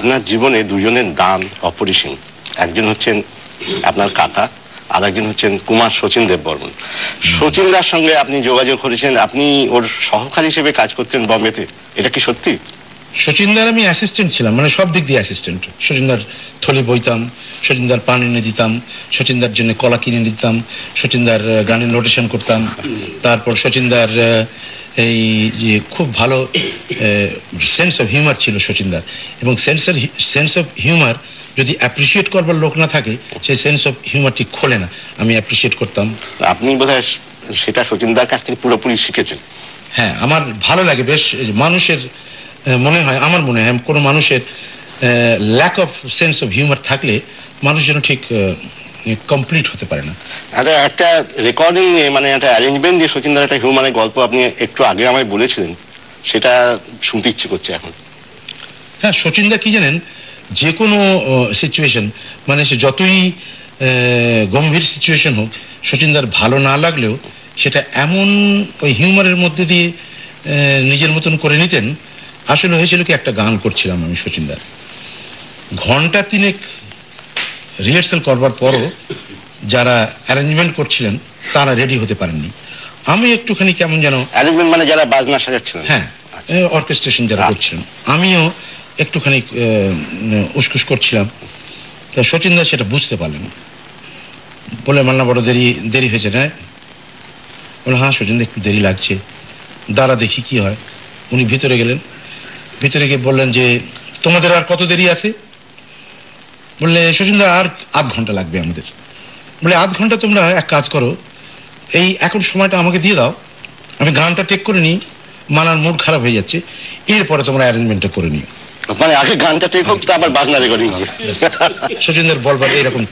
আপনার জীবনে দুজনের দান অপরিসীম। একজন হচ্ছেন আপনার কাকা, আর একজন হচ্ছেন কুমার শচীন দেববর্মন। শচীনদার সঙ্গে আপনি যোগাযোগ করেছেন, আপনি ওর সহকারী হিসেবে কাজ করতেন বম্বেতে, এটা কি সত্যি? শচীনদার আমি অ্যাসিস্ট্যান্ট ছিলাম, মানে সব দিক দিয়ে অ্যাসিস্ট্যান্ট। শচীনদার থলি বইতাম, শচীনদার পান এনে দিতাম, শচীনদার জন্য কলা কিনে দিতাম, শচীনদার গানের নোটেশন করতাম। তারপর শচীনদার এই যে খুব ভালো সেন্স অফ হিউমার ছিল শচীনদার, এবং সেন্স অফ হিউমার যদি অ্যাপ্রিসিয়েট করবার লোক না থাকে, সেই সেন্স অফ হিউমারটি খোলে না। আমি অ্যাপ্রিসিয়েট করতাম। আপনি বোধহয় সেটা শচীনদার কাছ থেকে পুরোপুরি শিখেছেন। হ্যাঁ, আমার ভালো লাগে বেশ। মানুষের মনে হয়, আমার মনে হয় কোনো মানুষের lack of sense of humour থাকলে মানুষ যেন ঠিক কমপ্লিট হতে পারে না। একটা রেকর্ডিং, মানে একটা অ্যারেঞ্জমেন্ট দিয়ে শচীনদার একটা হিউমানের গল্প আপনি একটু আগে আমায় বলেছিলেন, সেটা শুনতে ইচ্ছে করছে এখন। হ্যাঁ, শচীনদা কি জানেন, যে কোনো সিচুয়েশন, মানে সে যতই গম্ভীর সিচুয়েশন হোক, শচীনদার ভালো না লাগলেও সেটা এমন ওই হিউমারের মধ্যে দিয়ে নিজের মতন করে নিতেন। আসলে হয়েছিল কি, একটা গান করছিলাম আমি শচীনদার, ঘন্টা তিনেক রিহার্সাল করবার পরও যারা অ্যারেঞ্জমেন্ট করছিলেন তারা রেডি হতে পারেননি। আমি একটুখানি কেমন যেন, অ্যারেঞ্জমেন্ট মানে যারা বাজনা সাজাচ্ছিলেন? হ্যাঁ, অর্কেস্ট্রেশন যারা করছিলেন, আমিও একটুখানি উসকুস করছিলাম। তা শচীনদা সেটা বুঝতে পারলেন, বলে মান্না বড় দেরি হয়েছে না? বলে হ্যাঁ শচীনদা, একটু দেরি লাগছে, দাঁড়া দেখি কি হয়। উনি ভিতরে গেলেন, ভিতরে গিয়ে বললেন যে তোমাদের আর কত দেরি আছে? বললে শচীনদা, আর আধ ঘন্টা লাগবে আমাদের। বলে আধ ঘন্টা? তোমরা এক কাজ করো, এই এখন সময়টা আমাকে দিয়ে দাও, আমি গানটা টেক করে নিই, মানার মুড খারাপ হয়ে যাচ্ছে, এরপরে তোমরা অ্যারেঞ্জমেন্টটা করে নিও। মানে আগে গানটা টেক হোক, তারপর বাজনা রেকর্ডিং হবে। শচীনদার বলবার এরকম